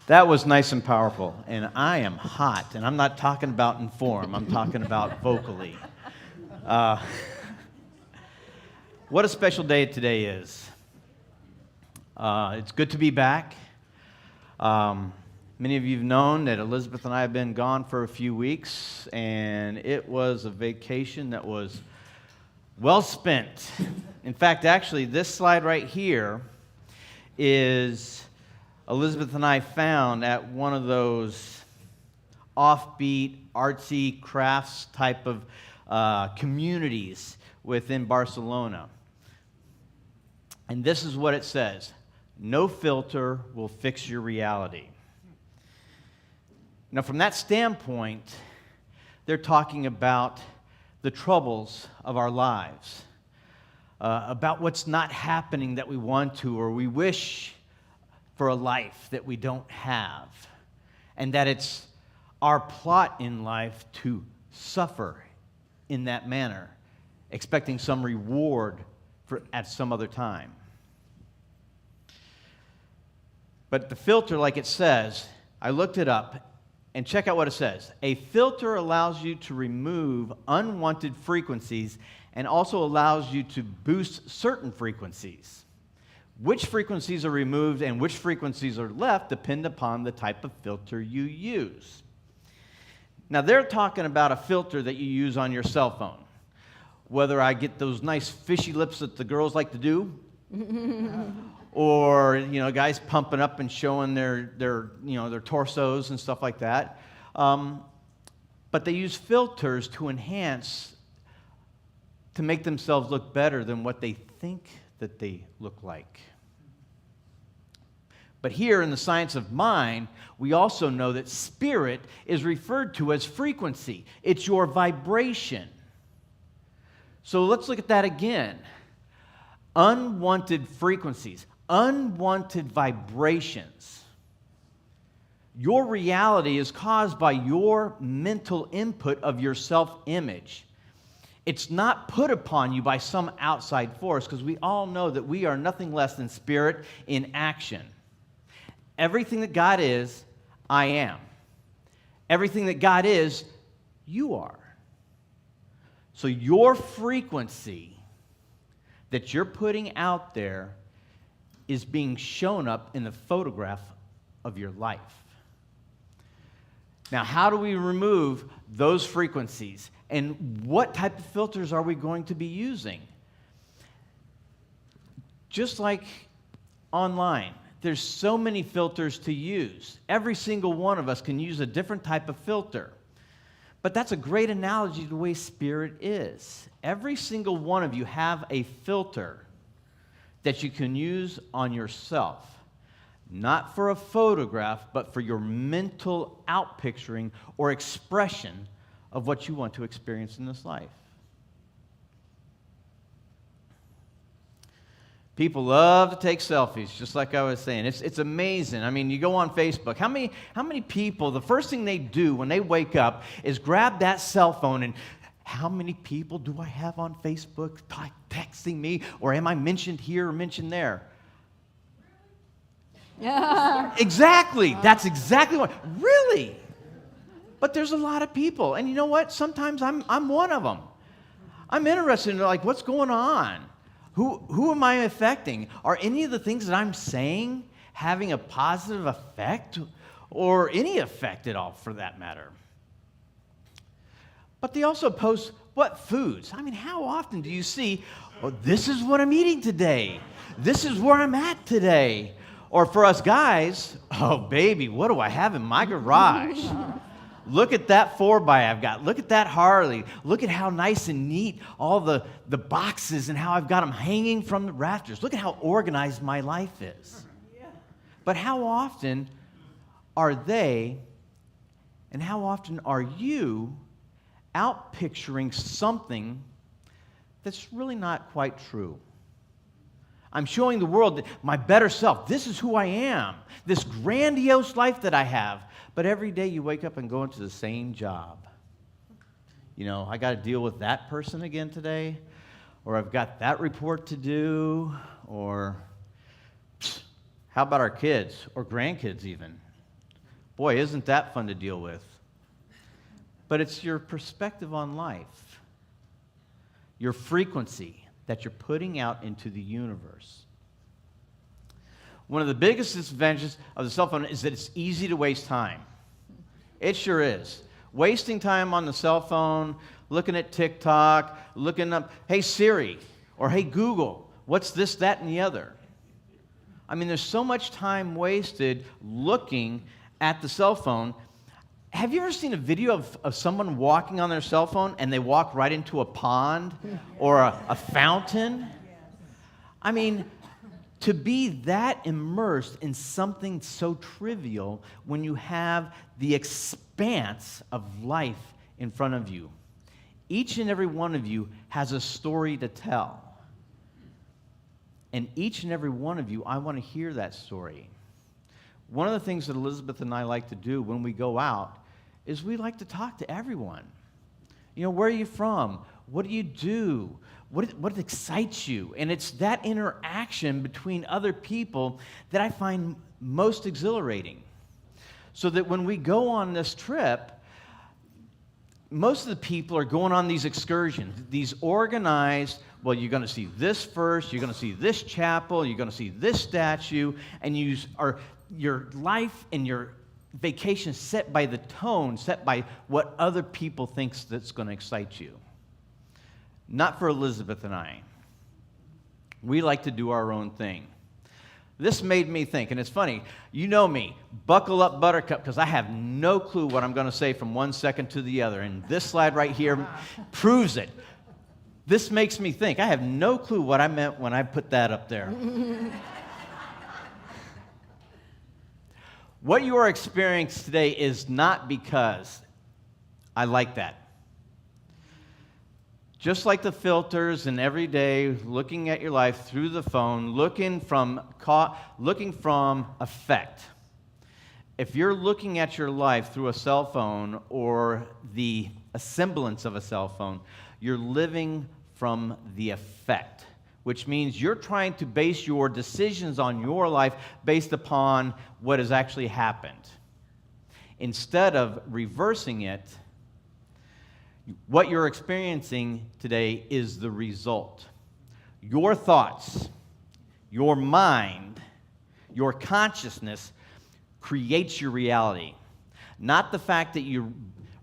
That was nice and powerful, and I am hot, and I'm not talking about in form, I'm talking about vocally. What a special day today is. It's good to be back. Many of you have known that Elizabeth and I have been gone for a few weeks, and it was a vacation that was well spent. In fact, actually, this slide right here is Elizabeth and I found at one of those offbeat, artsy crafts type of communities within Barcelona. And this is what it says: no filter will fix your reality. Now, from that standpoint, they're talking about the troubles of our lives, about what's not happening that we want to or we wish for a life that we don't have, and that it's our plot in life to suffer in that manner, expecting some reward at some other time. But the filter, like it says, I looked it up, and check out what it says. A filter allows you to remove unwanted frequencies and also allows you to boost certain frequencies. Which frequencies are removed and which frequencies are left depend upon the type of filter you use. Now, they're talking about a filter that you use on your cell phone. Whether I get those nice fishy lips that the girls like to do, or guys pumping up and showing their torsos and stuff like that. But they use filters to enhance, to make themselves look better than what they think that they look like. But here in the science of mind, we also know that spirit is referred to as frequency. It's your vibration. So let's look at that again. Unwanted frequencies, unwanted vibrations. Your reality is caused by your mental input of your self-image. It's not put upon you by some outside force, because we all know that we are nothing less than spirit in action. Everything that God is, I am. Everything that God is, you are. So your frequency that you're putting out there is being shown up in the photograph of your life. Now, how do we remove those frequencies? And what type of filters are we going to be using? Just like online, there's so many filters to use. Every single one of us can use a different type of filter. But that's a great analogy to the way spirit is. Every single one of you have a filter that you can use on yourself. Not for a photograph, but for your mental outpicturing or expression of what you want to experience in this life. People love to take selfies, just like I was saying. It's amazing. I mean, you go on Facebook. How many people, the first thing they do when they wake up is grab that cell phone, and how many people do I have on Facebook texting me, or am I mentioned here or mentioned there? Yeah. Exactly. That's exactly what. Really? But there's a lot of people, and you know what? Sometimes I'm one of them. I'm interested in what's going on. Who am I affecting? Are any of the things that I'm saying having a positive effect, or any effect at all for that matter? But they also post what foods. I mean, how often do you see, oh, this is what I'm eating today. This is where I'm at today. Or for us guys, oh, baby, what do I have in my garage? Look at that 4x I've got. Look at that Harley. Look at how nice and neat all the boxes and how I've got them hanging from the rafters. Look at how organized my life is. Yeah. But how often are they, and how often are you out picturing something that's really not quite true? I'm showing the world that my better self, this is who I am, this grandiose life that I have. But every day you wake up and go into the same job. I got to deal with that person again today, or I've got that report to do, or how about our kids or grandkids even? Boy, isn't that fun to deal with. But it's your perspective on life, your frequency that you're putting out into the universe. One of the biggest disadvantages of the cell phone is that it's easy to waste time. It sure is. Wasting time on the cell phone, looking at TikTok, looking up, hey Siri, or hey Google, what's this, that, and the other? I mean, there's so much time wasted looking at the cell phone. Have you ever seen a video of someone walking on their cell phone and they walk right into a pond or a fountain? I mean, to be that immersed in something so trivial when you have the expanse of life in front of you. Each and every one of you has a story to tell. And each and every one of you, I want to hear that story. One of the things that Elizabeth and I like to do when we go out is we like to talk to everyone. You know, where are you from? What do you do? What excites you? And it's that interaction between other people that I find most exhilarating. So that when we go on this trip, most of the people are going on these excursions, these organized, well, you're going to see this first, you're going to see this chapel, you're going to see this statue, and your life and your vacation set by the tone, set by what other people think that's going to excite you. Not for Elizabeth and I. We like to do our own thing. This made me think, and it's funny, you know me, buckle up buttercup, because I have no clue what I'm going to say from one second to the other, and this slide right here proves it. This makes me think. I have no clue what I meant when I put that up there. What you are experiencing today is not because I like that. Just like the filters and every day looking at your life through the phone, looking from effect. If you're looking at your life through a cell phone or a semblance of a cell phone, you're living from the effect, which means you're trying to base your decisions on your life based upon what has actually happened. Instead of reversing it, what you're experiencing today is the result. Your thoughts, your mind, your consciousness creates your reality. Not the fact that you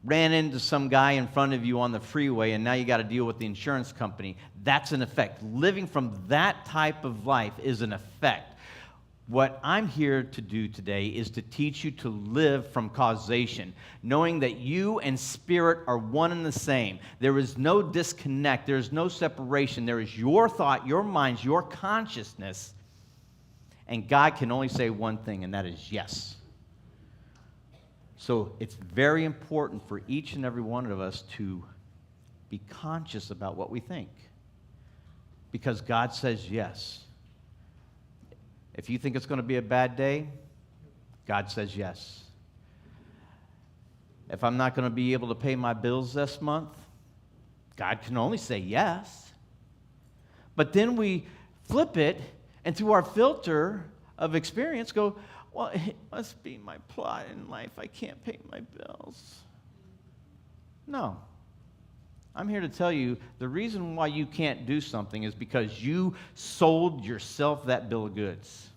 ran into some guy in front of you on the freeway and now you got to deal with the insurance company. That's an effect. Living from that type of life is an effect. What I'm here to do today is to teach you to live from causation, knowing that you and spirit are one and the same. There is no disconnect. There is no separation. There is your thought, your mind, your consciousness, and God can only say one thing, and that is yes. So it's very important for each and every one of us to be conscious about what we think, because God says yes. If you think it's going to be a bad day, God says yes. If I'm not going to be able to pay my bills this month, God can only say yes. But then we flip it, and through our filter of experience go, well, it must be my plot in life. I can't pay my bills. No. I'm here to tell you the reason why you can't do something is because you sold yourself that bill of goods.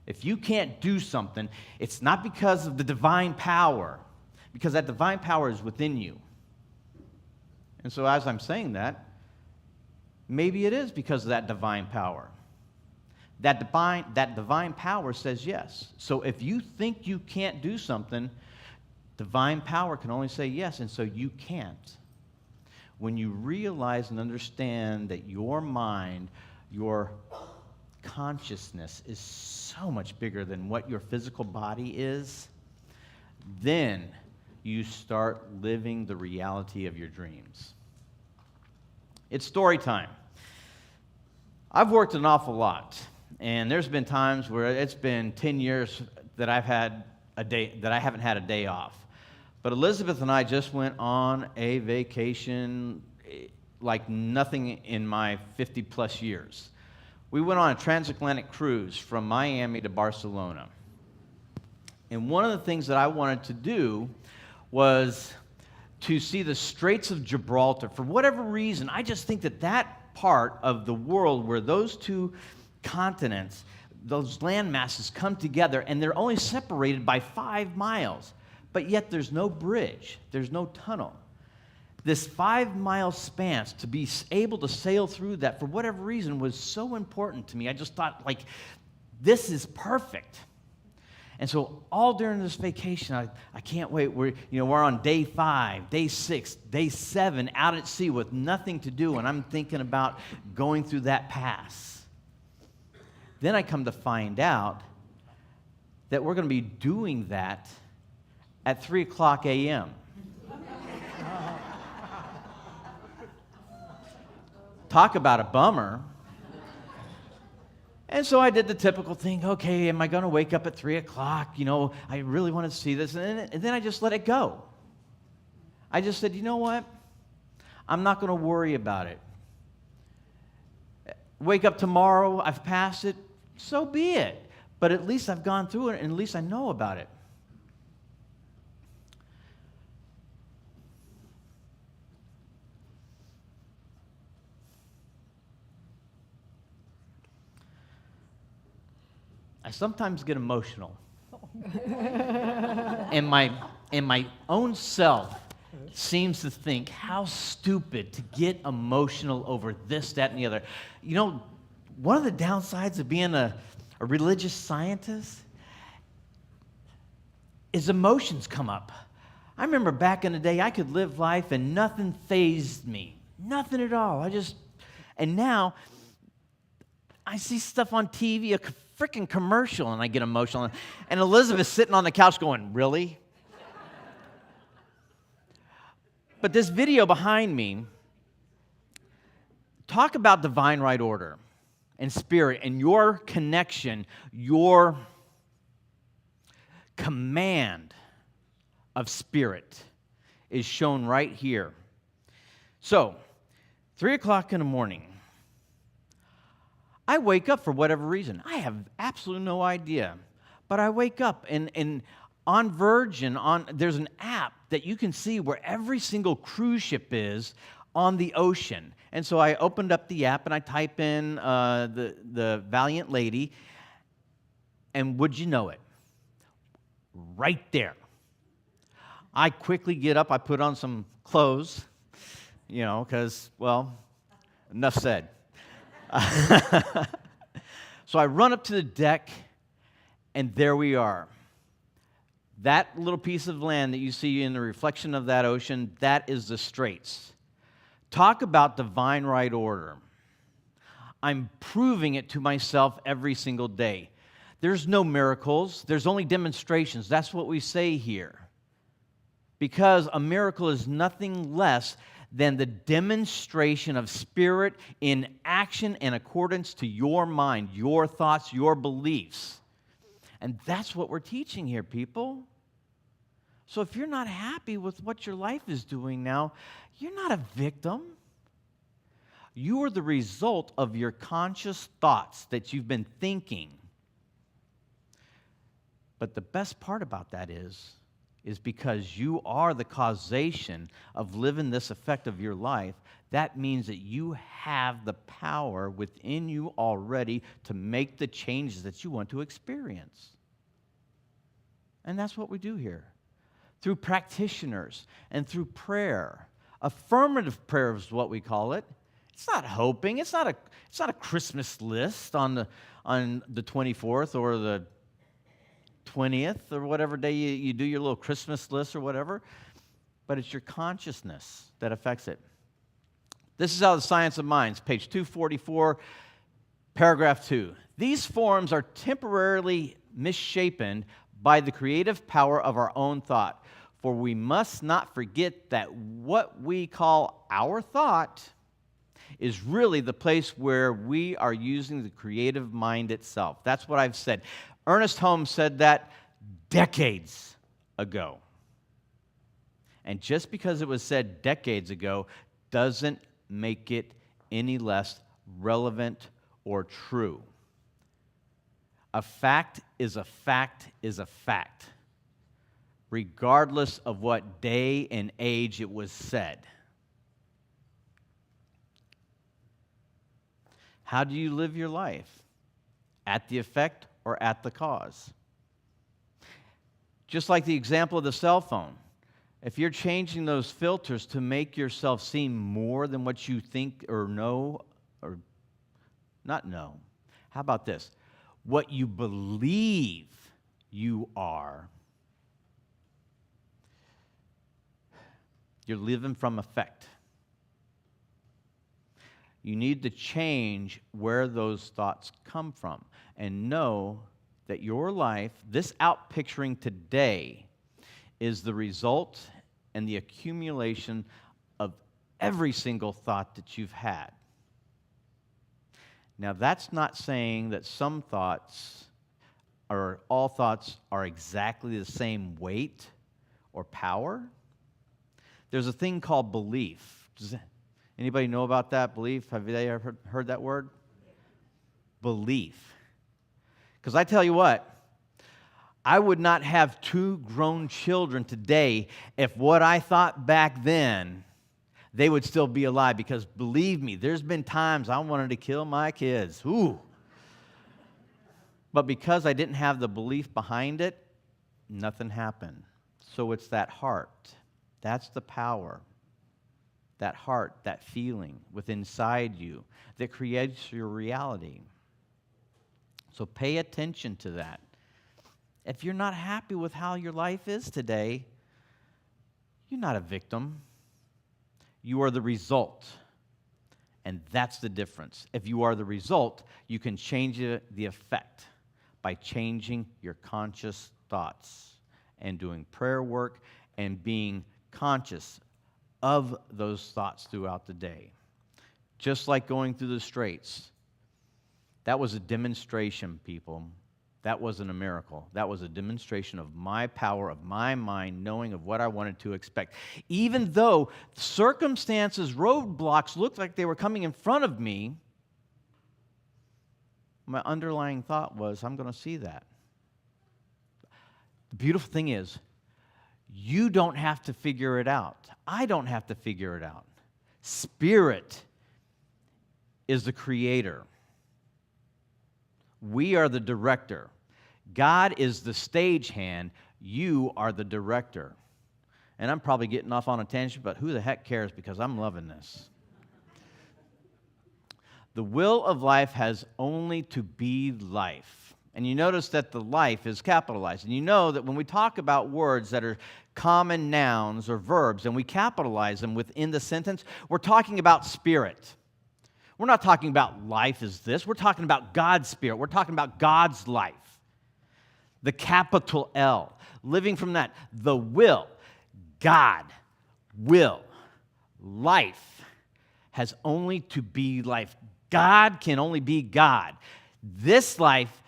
If you can't do something, it's not because of the divine power, because that divine power is within you. And so as I'm saying that, maybe it is because of that divine power. That divine power says yes. So if you think you can't do something, divine power can only say yes, and so you can't. When you realize and understand that your mind, your consciousness is so much bigger than what your physical body is, then you start living the reality of your dreams. It's story time. I've worked an awful lot, and there's been times where it's been 10 years that I haven't had a day off. But Elizabeth and I just went on a vacation like nothing in my 50-plus years. We went on a transatlantic cruise from Miami to Barcelona. And one of the things that I wanted to do was to see the Straits of Gibraltar. For whatever reason, I just think that that part of the world where those two continents, those land masses come together, and they're only separated by 5 miles, but yet there's no bridge, there's no tunnel. This 5-mile span, to be able to sail through that, for whatever reason, was so important to me. I just thought, like, this is perfect. And so all during this vacation, I can't wait. We're on day 5, day 6, day 7, out at sea with nothing to do, and I'm thinking about going through that pass. Then I come to find out that we're going to be doing that at 3 o'clock a.m. Talk about a bummer. And so I did the typical thing. Okay, am I going to wake up at 3 o'clock? I really want to see this. And then I just let it go. I just said, you know what? I'm not going to worry about it. Wake up tomorrow, I've passed it, so be it. But at least I've gone through it, and at least I know about it. I sometimes get emotional. And my own self seems to think, how stupid to get emotional over this, that, and the other. One of the downsides of being a religious scientist is emotions come up. I remember back in the day, I could live life and nothing fazed me. Nothing at all. And now, I see stuff on TV, a freaking commercial, and I get emotional. And Elizabeth's sitting on the couch going, really? But this video behind me, talk about divine right order and spirit and your connection, your command of spirit is shown right here. So, 3 o'clock in the morning, I wake up for whatever reason. I have absolutely no idea. But I wake up, and on Virgin, there's an app that you can see where every single cruise ship is on the ocean. And so I opened up the app, and I type in the Valiant Lady, and would you know it? Right there. I quickly get up. I put on some clothes, because, well, enough said. So I run up to the deck, and there we are. That little piece of land that you see in the reflection of that ocean, that is the Straits. Talk about divine right order. I'm proving it to myself every single day. There's no miracles. There's only demonstrations. That's what we say here. Because a miracle is nothing less than the demonstration of spirit in action in accordance to your mind, your thoughts, your beliefs. And that's what we're teaching here, people. So if you're not happy with what your life is doing now, you're not a victim. You are the result of your conscious thoughts that you've been thinking. But the best part about that is because you are the causation of living this effect of your life, that means that you have the power within you already to make the changes that you want to experience. And that's what we do here. Through practitioners and through prayer. Affirmative prayer is what we call it. It's not hoping. It's not a Christmas list on the 24th or the 20th or whatever day you do your little Christmas list or whatever, but it's your consciousness that affects it. This is out of the Science of Minds, page 244, paragraph 2. These forms are temporarily misshapen by the creative power of our own thought, for we must not forget that what we call our thought is really the place where we are using the creative mind itself. That's what I've said. Ernest Holmes said that decades ago. And just because it was said decades ago doesn't make it any less relevant or true. A fact is a fact is a fact. regardless of what day and age it was said. How do you live your life? At the effect or at the cause? Just like the example of the cell phone. If you're changing those filters to make yourself seem more than what you think or know, or not know, how about this? What you believe you are, you're living from effect. You need to change where those thoughts come from and know that your life, this outpicturing today, is the result and the accumulation of every single thought that you've had. Now, that's not saying that some thoughts or all thoughts are exactly the same weight or power. There's a thing called belief. Does anybody know about that, belief? Have they ever heard that word? Belief. Because I tell you what, I would not have 2 grown children today if what I thought back then, they would still be alive. Because believe me, there's been times I wanted to kill my kids. Ooh. But because I didn't have the belief behind it, nothing happened. So it's that heart. That's the power. That heart, that feeling within inside you that creates your reality. So pay attention to that. If you're not happy with how your life is today, you're not a victim. You are the result. And that's the difference. If you are the result, you can change the effect by changing your conscious thoughts and doing prayer work and being conscious of those thoughts throughout the day. Just like going through the straits. That was a demonstration, people. That wasn't a miracle. That was a demonstration of my power, of my mind, knowing of what I wanted to expect. Even though circumstances, roadblocks looked like they were coming in front of me, my underlying thought was, I'm going to see that. The beautiful thing is, you don't have to figure it out. I don't have to figure it out. Spirit is the creator. We are the director. God is the stagehand. You are the director. And I'm probably getting off on a tangent, but who the heck cares, because I'm loving this. The will of life has only to be life. And you notice that the life is capitalized. And you know that when we talk about words that are common nouns or verbs and we capitalize them within the sentence, we're talking about spirit. We're not talking about life as this. We're talking about God's spirit. We're talking about God's life. The capital L. Living from that. The will. God. Will. Life has only to be life. God can only be God. This life,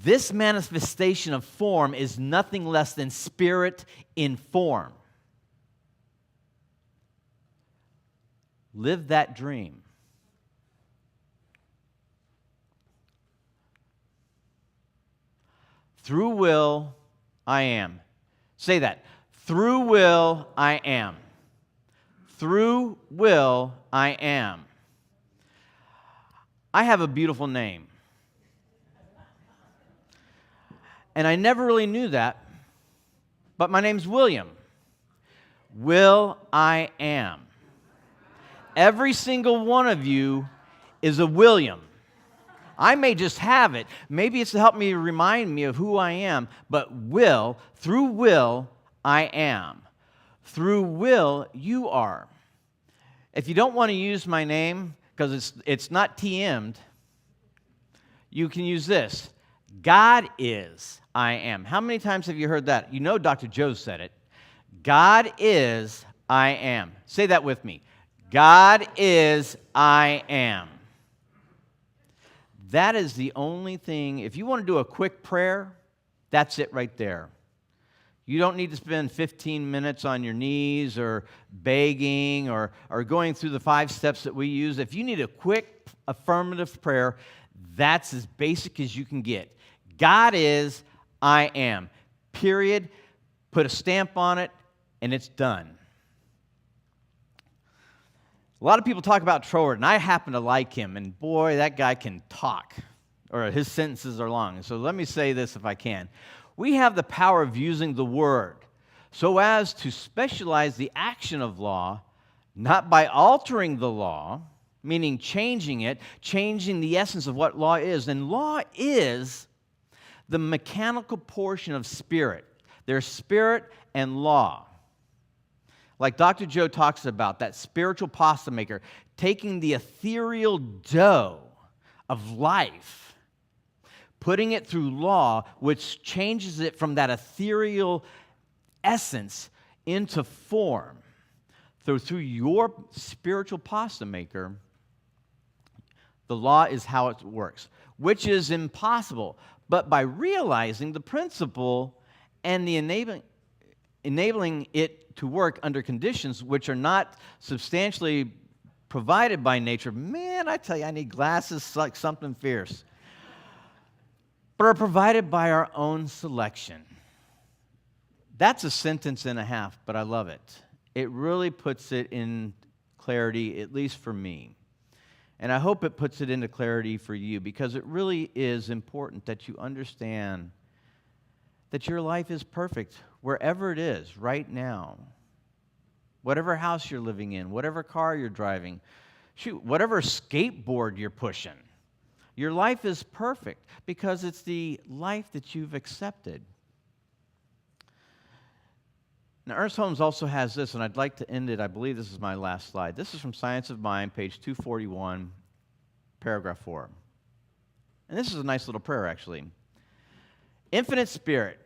this manifestation of form is nothing less than spirit in form. Live that dream. Through will, I am. Say that. Through will, I am. Through will, I am. I have a beautiful name. And I never really knew that, but my name's William. Will I am. Every single one of you is a William. I may just have it. Maybe it's to help me remind me of who I am, but through will, I am. Through will, you are. If you don't want to use my name, because it's not TM'd, you can use this. God is, I am. How many times have you heard that? You know Dr. Joe said it. God is, I am. Say that with me. God is, I am. That is the only thing. If you want to do a quick prayer, that's it right there. You don't need to spend 15 minutes on your knees or begging or going through the 5 steps that we use. If you need a quick affirmative prayer, that's as basic as you can get. God is, I am. Period. put a stamp on it, and it's done. A lot of people talk about Troward, and I happen to like him, and boy, that guy can talk, or his sentences are long. So let me say this if I can. We have the power of using the word so as to specialize the action of law, not by altering the law, meaning changing it, changing the essence of what law is. And law is the mechanical portion of spirit. There's spirit and law. Like Dr. Joe talks about, that spiritual pasta maker, taking the ethereal dough of life, putting it through law, which changes it from that ethereal essence into form. Through your spiritual pasta maker, the law is how it works, which is impossible. But by realizing the principle and the enabling it to work under conditions which are not substantially provided by nature, man, I tell you, I need glasses like something fierce, but are provided by our own selection. That's a sentence and a half, but I love it. It really puts it in clarity, at least for me. And I hope it puts it into clarity for you, because it really is important that you understand that your life is perfect wherever it is right now. Whatever house you're living in, whatever car you're driving, whatever skateboard you're pushing. Your life is perfect because it's the life that you've accepted. Now, Ernest Holmes also has this, and I'd like to end it. I believe this is my last slide. This is from Science of Mind, page 241, paragraph 4. And this is a nice little prayer, actually. Infinite Spirit,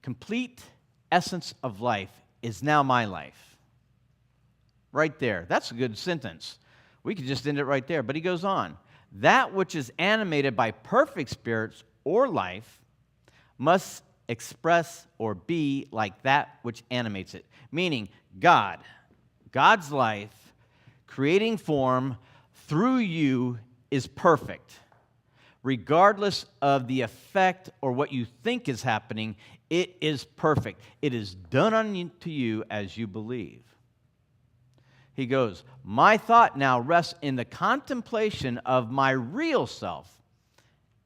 complete essence of life, is now my life. Right there. That's a good sentence. We could just end it right there. But he goes on. That which is animated by perfect spirits or life must express or be like that which animates it. Meaning, God's life, creating form through you is perfect. Regardless of the effect or what you think is happening, it is perfect. It is done unto you as you believe. He goes, my thought now rests in the contemplation of my real self,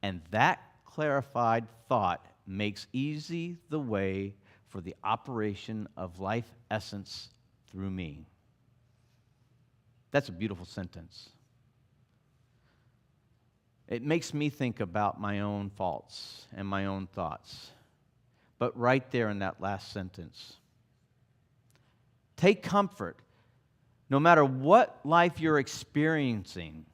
and that clarified thought makes easy the way for the operation of life essence through me. That's a beautiful sentence. It makes me think about my own faults and my own thoughts. But right there in that last sentence, take comfort. No matter what life you're experiencing,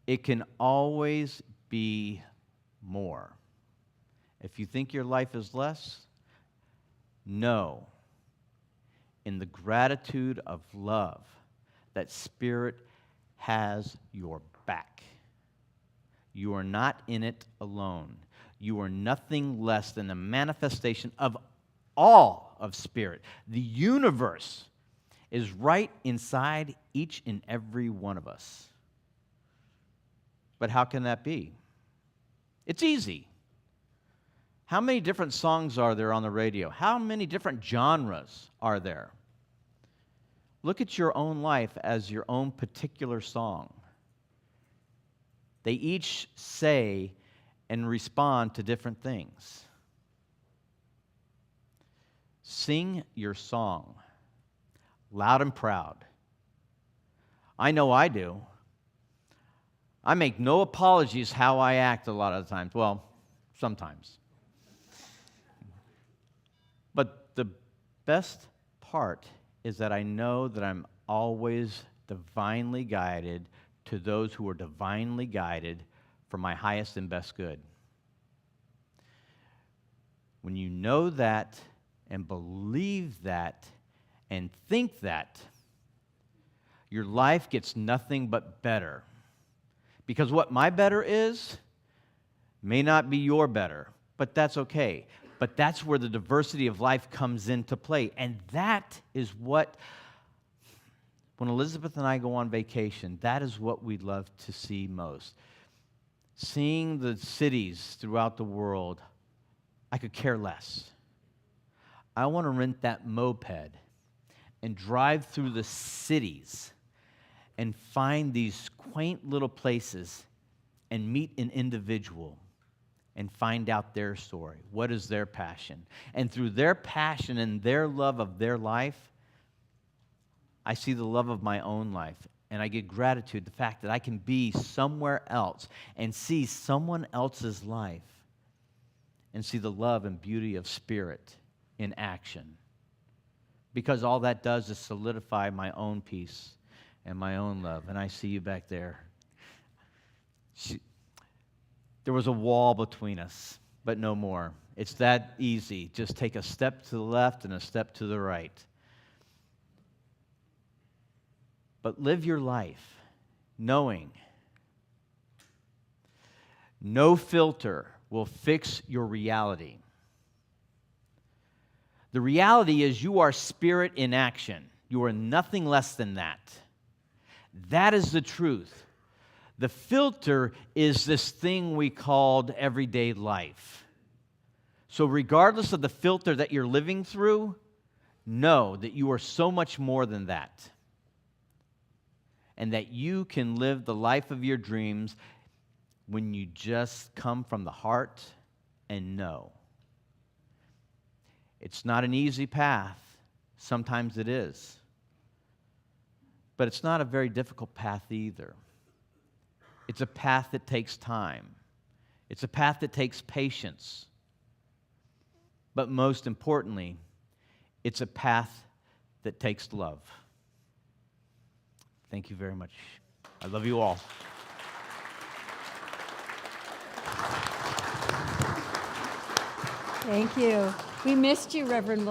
it can always be more. If you think your life is less, know in the gratitude of love that Spirit has your back. You are not in it alone. You are nothing less than a manifestation of all of Spirit. The universe is right inside each and every one of us. But how can that be? It's easy. How many different songs are there on the radio? How many different genres are there? Look at your own life as your own particular song. They each say and respond to different things. Sing your song loud and proud. I know I do. I make no apologies how I act a lot of the times. Well, sometimes. But the best part is that I know that I'm always divinely guided to those who are divinely guided for my highest and best good. When you know that and believe that and think that, your life gets nothing but better. Because what my better is may not be your better, but that's okay. But that's where the diversity of life comes into play. And that is what, when Elizabeth and I go on vacation, that is what we love to see most. Seeing the cities throughout the world, I could care less. I want to rent that moped and drive through the cities and find these quaint little places and meet an individual and find out their story. What is their passion? And through their passion and their love of their life, I see the love of my own life. And I get gratitude, the fact that I can be somewhere else and see someone else's life and see the love and beauty of spirit in action. Because all that does is solidify my own peace and my own love. And I see you back there. There was a wall between us, but no more. It's that easy. Just take a step to the left and a step to the right. But live your life knowing no filter will fix your reality. The reality is you are spirit in action. You are nothing less than that. That is the truth. The filter is this thing we called everyday life. So regardless of the filter that you're living through, know that you are so much more than that. And that you can live the life of your dreams when you just come from the heart and know. It's not an easy path. Sometimes it is. But it's not a very difficult path either. It's a path that takes time. It's a path that takes patience. But most importantly, it's a path that takes love. Thank you very much. I love you all. Thank you. We missed you, Reverend Lloyd.